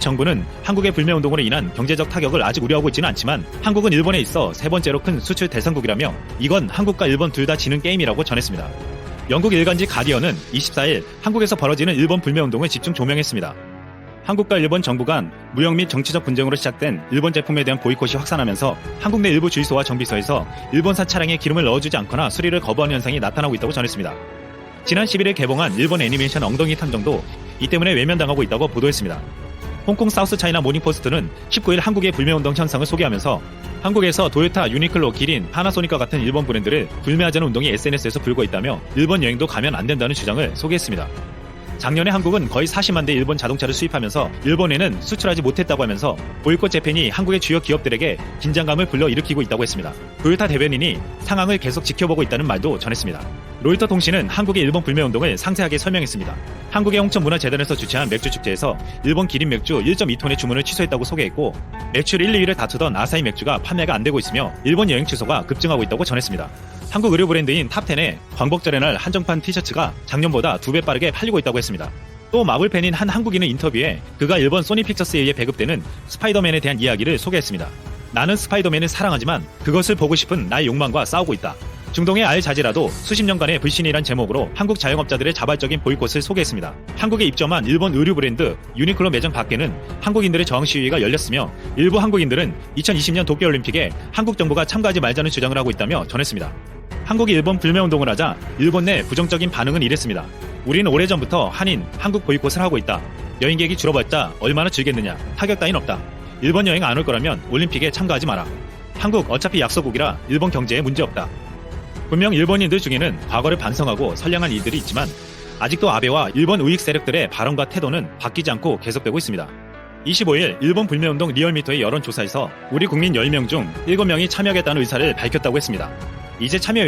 정부는 한국의 불매운동으로 인한 경제적 타격을 아직 우려하고 있지는 않지만 한국은 일본에 있어 세 번째로 큰 수출 대상국이라며 이건 한국과 일본 둘 다 지는 게임이라고 전했습니다. 영국 일간지 가디언은 24일 한국에서 벌어지는 일본 불매운동을 집중 조명했습니다. 한국과 일본 정부 간 무역 및 정치적 분쟁으로 시작된 일본 제품에 대한 보이콧이 확산하면서 한국 내 일부 주유소와 정비소에서 일본산 차량에 기름을 넣어주지 않거나 수리를 거부하는 현상이 나타나고 있다고 전했습니다. 지난 11일 개봉한 일본 애니메이션 엉덩이 탐정도 이 때문에 외면당하고 있다고 보도했습니다. 홍콩 사우스 차이나 모닝포스트는 19일 한국의 불매운동 현상을 소개하면서 한국에서 도요타, 유니클로, 기린, 파나소닉과 같은 일본 브랜드를 불매하자는 운동이 SNS에서 불고 있다며 일본 여행도 가면 안 된다는 주장을 소개했습니다. 작년에 한국은 거의 40만 대 일본 자동차를 수입하면서 일본에는 수출하지 못했다고 하면서 보이콧 재팬이 한국의 주요 기업들에게 긴장감을 불러일으키고 있다고 했습니다. 도요타 대변인이 상황을 계속 지켜보고 있다는 말도 전했습니다. 로이터 통신은 한국의 일본 불매운동을 상세하게 설명했습니다. 한국의 홍천문화재단에서 주최한 맥주축제에서 일본 기린 맥주 1.2톤의 주문을 취소했다고 소개했고 매출 1, 2위를 다투던 아사히 맥주가 판매가 안 되고 있으며 일본 여행 취소가 급증하고 있다고 전했습니다. 한국 의류 브랜드인 탑10의 광복절의 날 한정판 티셔츠가 작년보다 2배 빠르게 팔리고 있다고 했습니다. 또 마블 팬인 한 한국인은 인터뷰에 그가 일본 소니픽처스에 의해 배급되는 스파이더맨에 대한 이야기를 소개했습니다. 나는 스파이더맨을 사랑하지만 그것을 보고 싶은 나의 욕망과 싸우고 있다. 중동의 알자지라도 수십 년간의 불신이란 제목으로 한국 자영업자들의 자발적인 보이콧을 소개했습니다. 한국에 입점한 일본 의류 브랜드 유니클로 매장 밖에는 한국인들의 저항 시위가 열렸으며 일부 한국인들은 2020년 도쿄올림픽에 한국 정부가 참가하지 말자는 주장을 하고 있다며 전했습니다. 한국이 일본 불매운동을 하자 일본 내 부정적인 반응은 이랬습니다. 우리는 오래전부터 한인, 한국 보이콧을 하고 있다. 여행객이 줄어봤자 얼마나 즐겠느냐. 타격 따윈 없다. 일본 여행 안 올 거라면 올림픽에 참가하지 마라. 한국 어차피 약소국이라 일본 경제에 문제없다. 분명 일본인들 중에는 과거를 반성하고 선량한 이들이 있지만 아직도 아베와 일본 우익 세력들의 발언과 태도는 바뀌지 않고 계속되고 있습니다. 25일 일본 불매운동 리얼미터의 여론조사에서 우리 국민 10명 중 7명이 참여하겠다는 의사를 밝혔다고 했습니다. 이제 참여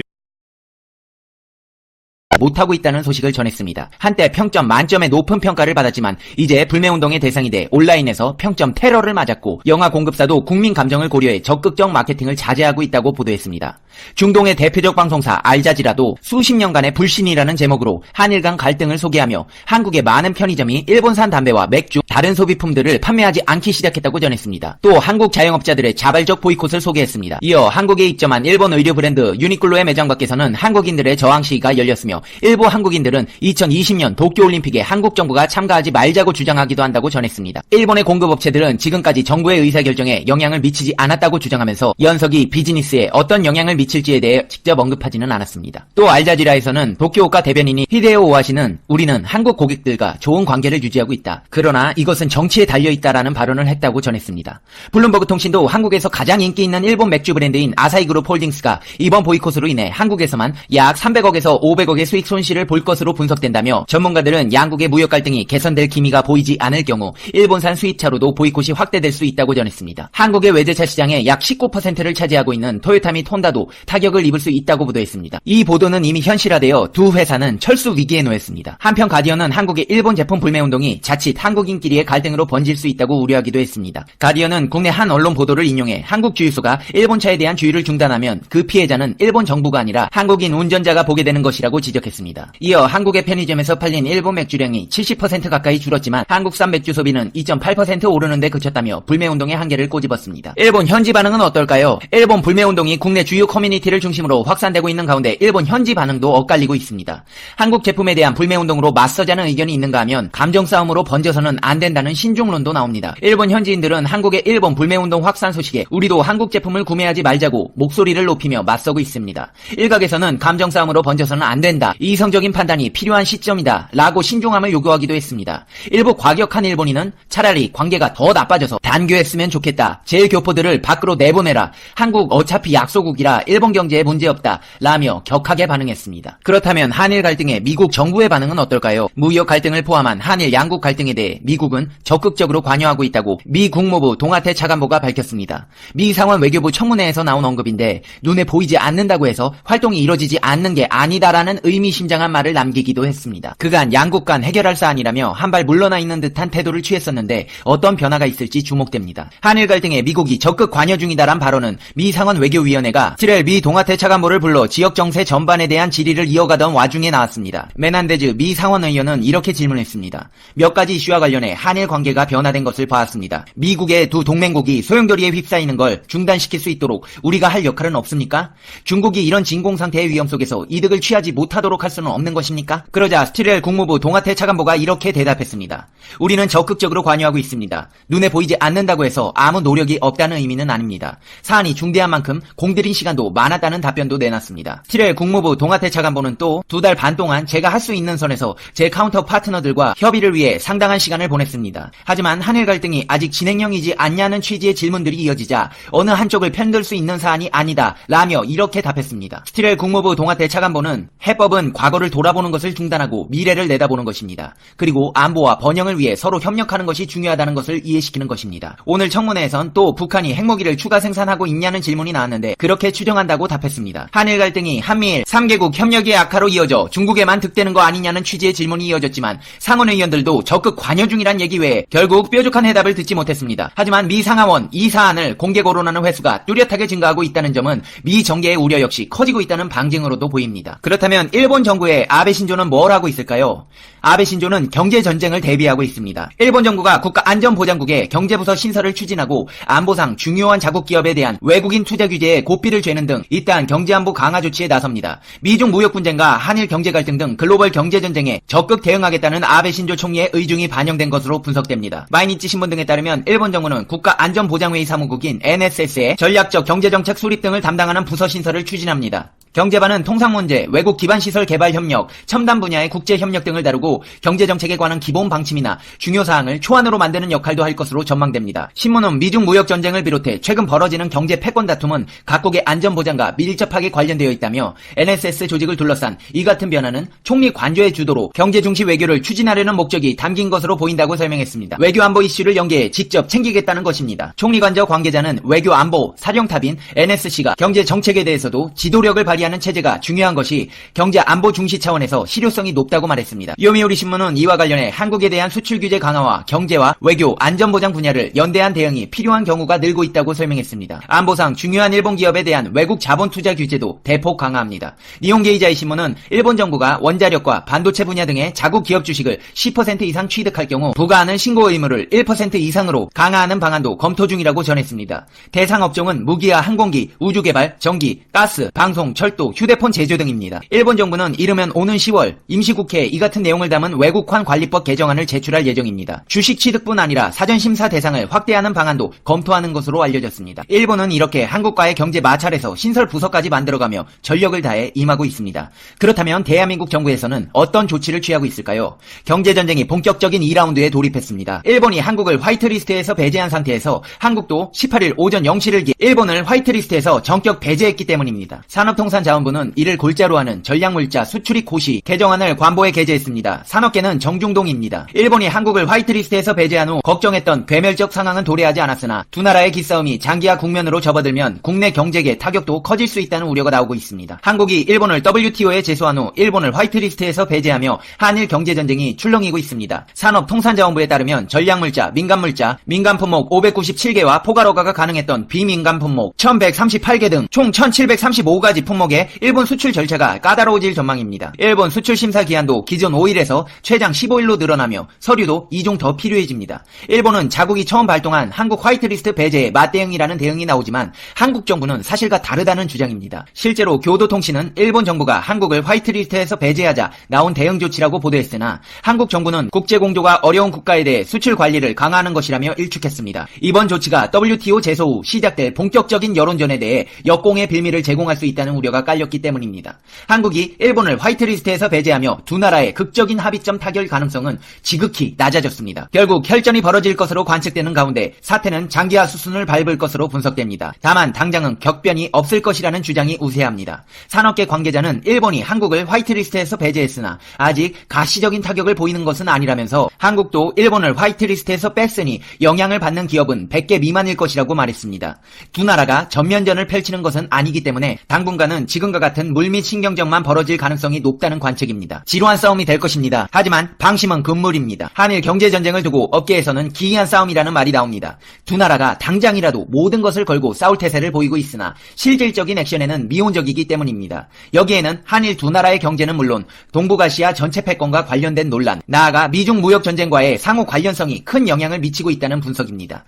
못하고 있다는 소식을 전했습니다. 한때 평점 만점의 높은 평가를 받았지만 이제 불매운동의 대상이 돼 온라인에서 평점 테러를 맞았고 영화 공급사도 국민 감정을 고려해 적극적 마케팅을 자제하고 있다고 보도했습니다. 중동의 대표적 방송사 알자지라도 수십 년간의 불신이라는 제목으로 한일 간 갈등을 소개하며 한국의 많은 편의점이 일본산 담배와 맥주, 다른 소비품들을 판매하지 않기 시작했다고 전했습니다. 또 한국 자영업자들의 자발적 보이콧을 소개했습니다. 이어 한국에 입점한 일본 의류 브랜드 유니클로의 매장 밖에서는 한국인들의 저항 시위가 열렸으며 일부 한국인들은 2020년 도쿄올림픽에 한국 정부가 참가하지 말자고 주장하기도 한다고 전했습니다. 일본의 공급업체들은 지금까지 정부의 의사결정에 영향을 미치지 않았다고 주장하면서 연석이 비즈니스에 어떤 영향을 미칠지에 대해 직접 언급하지는 않았습니다. 또 알자지라에서는 도쿄오카 대변인이 히데오 오하시는 우리는 한국 고객들과 좋은 관계를 유지하고 있다. 그러나 이것은 정치에 달려있다라는 발언을 했다고 전했습니다. 블룸버그 통신도 한국에서 가장 인기 있는 일본 맥주 브랜드인 아사히그룹 홀딩스가 이번 보이콧으로 인해 한국에서만 약 300억에서 500억의 수익 손실을 볼 것으로 분석된다며 전문가들은 양국의 무역 갈등이 개선될 기미가 보이지 않을 경우 일본산 수입차로도 보이콧이 확대될 수 있다고 전했습니다. 한국의 외제차 시장의 약 19%를 차지하고 있는 토요타 및 혼다도 타격을 입을 수 있다고 보도했습니다. 이 보도는 이미 현실화되어 두 회사는 철수 위기에 놓였습니다. 한편 가디언은 한국의 일본 제품 불매운동이 자칫 한국인끼리의 갈등으로 번질 수 있다고 우려하기도 했습니다. 가디언은 국내 한 언론 보도를 인용해 한국 주유소가 일본차에 대한 주유를 중단하면 그 피해자는 일본 정부가 아니라 한국인 운전자가 보게 되는 것이라고 지적했습니다. 이어 한국의 편의점에서 팔린 일본 맥주량이 70% 가까이 줄었지만 한국산 맥주 소비는 2.8% 오르는 데 그쳤다며 불매운동의 한계를 꼬집었습니다. 일본 현지 반응은 어떨까요? 일본 불매운동이 국내 주요 커뮤니티를 중심으로 확산되고 있는 가운데 일본 현지 반응도 엇갈리고 있습니다. 한국 제품에 대한 불매운동으로 맞서자는 의견이 있는가 하면 감정 싸움으로 번져서는 안 된다는 신중론도 나옵니다. 일본 현지인들은 한국의 일본 불매운동 확산 소식에 우리도 한국 제품을 구매하지 말자고 목소리를 높이며 맞서고 있습니다. 일각에서는 감정 싸움으로 번져서는 안 된다. 이성적인 판단이 필요한 시점이다. 라고 신중함을 요구하기도 했습니다. 일부 과격한 일본인은 차라리 관계가 더 나빠져서 단교했으면 좋겠다. 제일 교포들을 밖으로 내보내라. 한국 어차피 약소국이라 일본 경제에 문제없다. 라며 격하게 반응했습니다. 그렇다면 한일 갈등에 미국 정부의 반응은 어떨까요? 무역 갈등을 포함한 한일 양국 갈등에 대해 미국은 적극적으로 관여하고 있다고 미 국무부 동아태 차관보가 밝혔습니다. 미 상원 외교부 청문회에서 나온 언급인데 눈에 보이지 않는다고 해서 활동이 이뤄지지 않는 게 아니다라는 의미 의미심장한 말을 남기기도 했습니다. 그간 양국 간 해결할 사안이라며 한 발 물러나 있는 듯한 태도를 취했었는데 어떤 변화가 있을지 주목됩니다. 한일 갈등에 미국이 적극 관여 중이다란 발언은 미 상원 외교위원회가 7일 미 동아태 차관보를 불러 지역 정세 전반에 대한 질의를 이어가던 와중에 나왔습니다. 메난데즈 미 상원 의원은 이렇게 질문했습니다. 몇 가지 이슈와 관련해 한일 관계가 변화된 것을 보았습니다. 미국의 두 동맹국이 소용돌이에 휩싸이는 걸 중단시킬 수 있도록 우리가 할 역할은 없습니까? 중국이 이런 진공 상태의 위험 속에서 이득을 취하지 못하도록 할 수는 없는 것입니까? 그러자 스티렐 국무부 동아태 차관보가 이렇게 대답했습니다. 우리는 적극적으로 관여하고 있습니다. 눈에 보이지 않는다고 해서 아무 노력이 없다는 의미는 아닙니다. 사안이 중대한 만큼 공들인 시간도 많았다는 답변도 내놨습니다. 스티렐 국무부 동아태 차관보는 또 2달 반 동안 제가 할 수 있는 선에서 제 카운터 파트너들과 협의를 위해 상당한 시간을 보냈습니다. 하지만 한일 갈등이 아직 진행형이지 않냐는 취지의 질문들이 이어지자 어느 한쪽을 편들 수 있는 사안이 아니다 라며 이렇게 답했습니다. 스티렐 국무부 동아태 차관보는 해법은 과거를 돌아보는 것을 중단하고 미래를 내다보는 것입니다. 그리고 안보와 번영을 위해 서로 협력하는 것이 중요하다는 것을 이해시키는 것입니다. 오늘 청문회에선 또 북한이 핵무기를 추가 생산하고 있냐는 질문이 나왔는데 그렇게 추정한다고 답했습니다. 한일 갈등이 한미일 3개국 협력의 악화로 이어져 중국에만 득되는 거 아니냐는 취지의 질문이 이어졌지만 상원 의원들도 적극 관여 중이란 얘기 외에 결국 뾰족한 해답을 듣지 못했습니다. 하지만 미 상하원 이 사안을 공개 거론하는 횟수가 뚜렷하게 증가하고 있다는 점은 미 정계의 우려 역시 커지고 있다는 방증으로도 보입니다. 그렇다면 일본 정부의 아베 신조는 뭘 하고 있을까요? 아베 신조는 경제전쟁을 대비하고 있습니다. 일본 정부가 국가안전보장국에 경제부서 신설을 추진하고 안보상 중요한 자국 기업에 대한 외국인 투자 규제에 고삐를 죄는 등 이떠한 경제안보 강화 조치에 나섭니다. 미중 무역 분쟁과 한일 경제 갈등 등 글로벌 경제전쟁에 적극 대응하겠다는 아베 신조 총리의 의중이 반영된 것으로 분석됩니다. 마이니치 신문 등에 따르면 일본 정부는 국가안전보장회의 사무국인 NSS의 전략적 경제정책 수립 등을 담당하는 부서 신설을 추진합니다. 경제반은 통상문제, 외국 기반시설 개발 협력, 첨단 분야의 국제협력 등을 다루고 경제정책에 관한 기본 방침이나 중요사항을 초안으로 만드는 역할도 할 것으로 전망됩니다. 신문은 미중 무역전쟁을 비롯해 최근 벌어지는 경제 패권 다툼은 각국의 안전보장과 밀접하게 관련되어 있다며 NSS 조직을 둘러싼 이 같은 변화는 총리 관저의 주도로 경제중시 외교를 추진하려는 목적이 담긴 것으로 보인다고 설명했습니다. 외교안보 이슈를 연계해 직접 챙기겠다는 것입니다. 총리 관저 관계자는 외교안보 사령탑인 NSC가 경제정책에 대해서도 지도력을 발휘하는 체제가 중요한 것이 경제 안보 중시 차원에서 실효성이 높다고 말했습니다. 요미우리 신문은 이와 관련해 한국에 대한 수출 규제 강화와 경제와 외교, 안전보장 분야를 연대한 대응이 필요한 경우가 늘고 있다고 설명했습니다. 안보상 중요한 일본 기업에 대한 외국 자본 투자 규제도 대폭 강화합니다. 니혼게이자이 신문은 일본 정부가 원자력과 반도체 분야 등의 자국 기업 주식을 10% 이상 취득할 경우 부과하는 신고 의무를 1% 이상으로 강화하는 방안도 검토 중이라고 전했습니다. 대상 업종은 무기와 항공기, 우주개발, 전기, 가스, 방송, 철도, 휴대폰 제조 등입니다. 일본 정부는 이르면 오는 10월 임시국회에 이 같은 내용을 담은 외국환 관리법 개정안을 제출할 예정입니다. 주식 취득뿐 아니라 사전심사 대상을 확대하는 방안도 검토하는 것으로 알려졌습니다. 일본은 이렇게 한국과의 경제 마찰에서 신설 부서까지 만들어가며 전력을 다해 임하고 있습니다. 그렇다면 대한민국 정부에서는 어떤 조치를 취하고 있을까요? 경제전쟁이 본격적인 2라운드에 돌입했습니다. 일본이 한국을 화이트리스트에서 배제한 상태에서 한국도 18일 오전 0시를 기해 일본을 화이트리스트에서 전격 배제했기 때문입니다. 산업통상자원부는 이를 골자로 하는 전략물자 수출입 고시 개정안을 관보에 게재했습니다. 산업계는 정중동입니다. 일본이 한국을 화이트리스트에서 배제한 후 걱정했던 괴멸적 상황은 도래하지 않았으나 두 나라의 기싸움이 장기화 국면으로 접어들면 국내 경제계 타격도 커질 수 있다는 우려가 나오고 있습니다. 한국이 일본을 WTO에 제소한 후 일본을 화이트리스트에서 배제하며 한일 경제전쟁이 출렁이고 있습니다. 산업통상자원부에 따르면 전략물자, 민간물자, 민간품목 597개와 포괄허가가 가능했던 비민간 품목 1138개 등 총 1735가지 품목의 일본 수출 절차가 까다로워질 전망입니다. 일본 수출 심사 기한도 기존 5일에서 최장 15일로 늘어나며 서류도 2종 더 필요해집니다. 일본은 자국이 처음 발동한 한국 화이트리스트 배제에 맞대응이라는 대응이 나오지만 한국 정부는 사실과 다르다는 주장입니다. 실제로 교도통신은 일본 정부가 한국을 화이트리스트에서 배제하자 나온 대응 조치라고 보도했으나 한국 정부는 국제공조가 어려운 국가에 대해 수출 관리를 강화하는 것이라며 일축했습니다. 이번 조치가 WTO 제소 후 시작될 본격적인 여론전에 대해 역공의 빌미를 제공할 수 있다는 우려가 깔렸기 때문입니다. 한국이 일본을 화이트리스트에서 배제하며 두 나라의 극적인 합의점 타결 가능성은 지극히 낮아졌습니다. 결국 혈전이 벌어질 것으로 관측되는 가운데 사태는 장기화 수순을 밟을 것으로 분석됩니다. 다만 당장은 격변이 없을 것이라는 주장이 우세합니다. 산업계 관계자는 일본이 한국을 화이트리스트에서 배제했으나 아직 가시적인 타격을 보이는 것은 아니라면서 한국도 일본을 화이트리스트에서 뺐으니 영향을 받는 기업은 100개 미만일 것이라고 말했습니다. 두 나라가 전면전을 펼치는 것은 아니기 때문에 당분간은 지금과 같은 물밑 신경전만 벌어질 이어질 가능성이 높다는 관측입니다. 지루한 싸움이 될 것입니다. 하지만 방심은 금물입니다. 한일 경제전쟁을 두고 업계에서는 기이한 싸움이라는 말이 나옵니다. 두 나라가 당장이라도 모든 것을 걸고 싸울 태세를 보이고 있으나 실질적인 액션에는 미온적이기 때문입니다. 여기에는 한일 두 나라의 경제는 물론 동북아시아 전체 패권과 관련된 논란, 나아가 미중 무역전쟁과의 상호 관련성이 큰 영향을 미치고 있다는 분석입니다.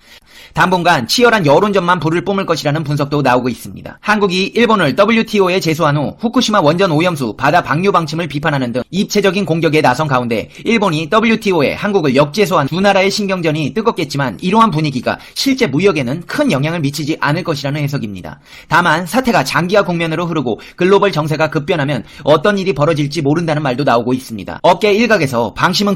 당분간 치열한 여론전만 불을 뿜을 것이라는 분석도 나오고 있습니다. 한국이 일본을 WTO에 제소한 후 후쿠시마 원전 오염수 바다 방류 방침을 비판하는 등 입체적인 공격에 나선 가운데 일본이 WTO에 한국을 역제소한 두 나라의 신경전이 뜨겁겠지만 이러한 분위기가 실제 무역에는 큰 영향을 미치지 않을 것이라는 해석입니다. 다만 사태가 장기화 국면으로 흐르고 글로벌 정세가 급변하면 어떤 일이 벌어질지 모른다는 말도 나오고 있습니다. 업계 일각에서 방심은